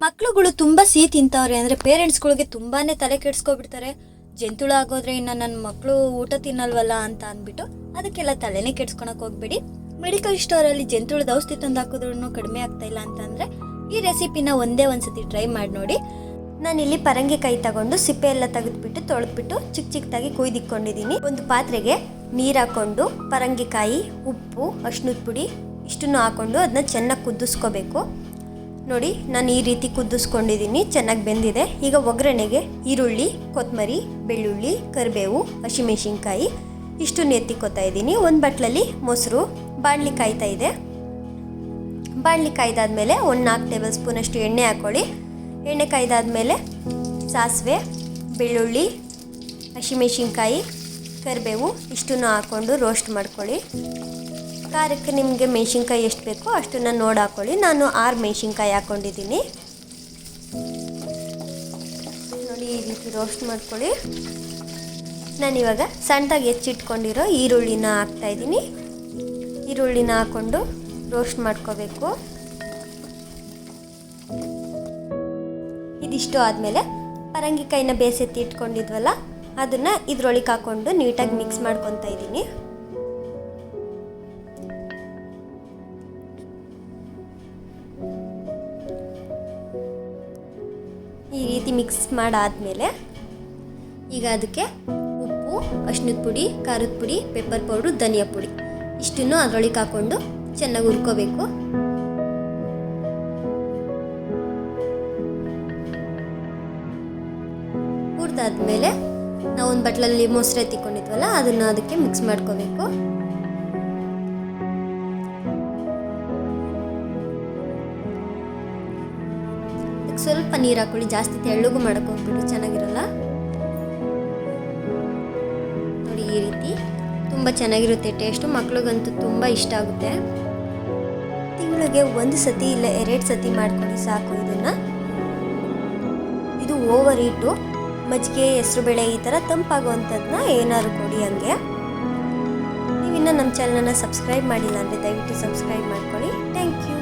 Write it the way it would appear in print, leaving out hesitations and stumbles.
ಮಕ್ಕಳುಗಳು ತುಂಬ ಸಿಹಿ ತಿಂತವ್ರೆ ಅಂದರೆ ಪೇರೆಂಟ್ಸ್ಗಳಿಗೆ ತುಂಬಾ ತಲೆ ಕೆಡಿಸ್ಕೊಬಿಡ್ತಾರೆ. ಜಂತುಳು ಆಗೋದ್ರೆ ಇನ್ನು ನನ್ನ ಮಕ್ಕಳು ಊಟ ತಿನ್ನಲ್ವಲ್ಲ ಅಂತ ಅಂದ್ಬಿಟ್ಟು ಅದಕ್ಕೆಲ್ಲ ತಲೆನೇ ಕೆಡ್ಸ್ಕೊಳಕ್ಕೆ ಹೋಗ್ಬೇಡಿ. ಮೆಡಿಕಲ್ ಸ್ಟೋರಲ್ಲಿ ಜಂತುಳದ ಔಷಧಿ ತಂದು ಹಾಕಿದ್ರೂ ಕಡಿಮೆ ಆಗ್ತಾ ಇಲ್ಲ ಅಂತಂದರೆ ಈ ರೆಸಿಪಿನ ಒಂದೇ ಒಂದ್ಸತಿ ಟ್ರೈ ಮಾಡಿ ನೋಡಿ. ನಾನಿಲ್ಲಿ ಪರಂಗಿಕಾಯಿ ತಗೊಂಡು ಸಿಪ್ಪೆ ಎಲ್ಲ ತೆಗೆದುಬಿಟ್ಟು ತೊಳೆದ್ಬಿಟ್ಟು ಚಿಕ್ಕ ಚಿಕ್ಕದಾಗಿ ಕೊಯ್ದಿಕ್ಕೊಂಡಿದ್ದೀನಿ. ಒಂದು ಪಾತ್ರೆಗೆ ನೀರು ಹಾಕ್ಕೊಂಡು ಪರಂಗಿಕಾಯಿ, ಉಪ್ಪು, ಅರಿಶಿನದ ಪುಡಿ ಇಷ್ಟನ್ನು ಹಾಕ್ಕೊಂಡು ಅದನ್ನ ಚೆನ್ನಾಗಿ ಕುದಿಸ್ಕೋಬೇಕು. ನೋಡಿ, ನಾನು ಈ ರೀತಿ ಕುದಿಸ್ಕೊಂಡಿದ್ದೀನಿ, ಚೆನ್ನಾಗಿ ಬೆಂದಿದೆ. ಈಗ ಒಗ್ಗರಣೆಗೆ ಈರುಳ್ಳಿ, ಕೊತ್ತಂಬರಿ, ಬೆಳ್ಳುಳ್ಳಿ, ಕರಿಬೇವು, ಹಸಿಮೆಣಸಿನ್ಕಾಯಿ ಇಷ್ಟನ್ನು ಎತ್ತಿಕೋತಾ ಇದ್ದೀನಿ. ಒಂದು ಬಟ್ಲಲ್ಲಿ ಮೊಸರು, ಬಾಣಲಿ ಕಾಯ್ತಾ ಇದೆ. ಬಾಣಲಿ ಕಾಯ್ದಾದ್ಮೇಲೆ ಒಂದು 4 ಟೇಬಲ್ ಸ್ಪೂನ್ ಅಷ್ಟು ಎಣ್ಣೆ ಹಾಕ್ಕೊಳ್ಳಿ. ಎಣ್ಣೆ ಕಾಯ್ದಾದ್ಮೇಲೆ ಸಾಸಿವೆ, ಬೆಳ್ಳುಳ್ಳಿ, ಹಸಿಮೆಣಸಿನ್ಕಾಯಿ, ಕರಿಬೇವು ಇಷ್ಟನ್ನು ಹಾಕ್ಕೊಂಡು ರೋಸ್ಟ್ ಮಾಡ್ಕೊಳ್ಳಿ. ಖಾರಕ್ಕೆ ನಿಮಗೆ ಮೆಣಸಿನ್ಕಾಯಿ ಎಷ್ಟು ಬೇಕೋ ಅಷ್ಟನ್ನು ನೋಡಿ ಹಾಕ್ಕೊಳ್ಳಿ. ನಾನು 6 ಮೆಣಸಿನ್ಕಾಯಿ ಹಾಕ್ಕೊಂಡಿದ್ದೀನಿ. ನೋಡಿ, ಈ ರೀತಿ ರೋಸ್ಟ್ ಮಾಡ್ಕೊಳ್ಳಿ. ನಾನಿವಾಗ ಸಣ್ಣದಾಗಿ ಹೆಚ್ಚಿಟ್ಕೊಂಡಿರೋ ಈರುಳ್ಳಿನ ಹಾಕ್ತಾಯಿದ್ದೀನಿ. ಈರುಳ್ಳಿನ ಹಾಕ್ಕೊಂಡು ರೋಸ್ಟ್ ಮಾಡ್ಕೋಬೇಕು. ಇದಿಷ್ಟು ಆದಮೇಲೆ ಪರಂಗಿಕಾಯಿನ ಬೇಸೆತ್ತಿ ಇಟ್ಕೊಂಡಿದ್ವಲ್ಲ ಅದನ್ನು ಇದ್ರೊಳಗೆ ಹಾಕ್ಕೊಂಡು ನೀಟಾಗಿ ಮಿಕ್ಸ್ ಮಾಡ್ಕೊತಾ ಇದ್ದೀನಿ. ಈ ರೀತಿ ಮಿಕ್ಸ್ ಮಾಡಾದ್ಮೇಲೆ ಈಗ ಅದಕ್ಕೆ ಉಪ್ಪು, ಅರಿಶಿನದ ಪುಡಿ, ಖಾರದ ಪುಡಿ, ಪೆಪ್ಪರ್ ಪೌಡ್ರು, ಧನಿಯಾ ಪುಡಿ ಇಷ್ಟನ್ನು ಅದರೊಳಗೆ ಹಾಕ್ಕೊಂಡು ಚೆನ್ನಾಗಿ ಹುರ್ಕೋಬೇಕು. ಹುರಿದಾದ್ಮೇಲೆ ನಾವು ಒಂದು ಬಟ್ಲಲ್ಲಿ ಮೊಸರು ಎತ್ತಿಕೊಂಡಿದ್ವಲ್ಲ ಅದನ್ನು ಅದಕ್ಕೆ ಮಿಕ್ಸ್ ಮಾಡ್ಕೋಬೇಕು. ಸ್ವಲ್ಪ ನೀರು ಹಾಕೊಳ್ಳಿ, ಜಾಸ್ತಿ ತೆಳ್ಳಗೂ ಮಾಡಕ್ಕೆ ಹೋಗ್ಬಿಟ್ಟು ಚೆನ್ನಾಗಿರಲ್ಲ. ನೋಡಿ, ಈ ರೀತಿ ತುಂಬ ಚೆನ್ನಾಗಿರುತ್ತೆ ಟೇಸ್ಟು. ಮಕ್ಳಿಗಂತೂ ತುಂಬ ಇಷ್ಟ ಆಗುತ್ತೆ. ತಿಂಗಳಿಗೆ 1 ಸತಿ ಇಲ್ಲ 2 ಸತಿ ಮಾಡ್ಕೊಳ್ಳಿ ಸಾಕು. ಇದು ಓವರ್ ಹೀಟು. ಮಜ್ಜಿಗೆ, ಹೆಸರುಬೇಳೆ ಈ ಥರ ತಂಪಾಗುವಂಥದ್ದನ್ನ ಏನಾದ್ರು ಕೊಡಿ ಹಂಗೆ. ನೀವಿನ್ನೂ ನಮ್ಮ ಚಾನಲನ್ನು ಸಬ್ಸ್ಕ್ರೈಬ್ ಮಾಡಿಲ್ಲ ಅಂದರೆ ದಯವಿಟ್ಟು ಸಬ್ಸ್ಕ್ರೈಬ್ ಮಾಡ್ಕೊಳ್ಳಿ. Thank you.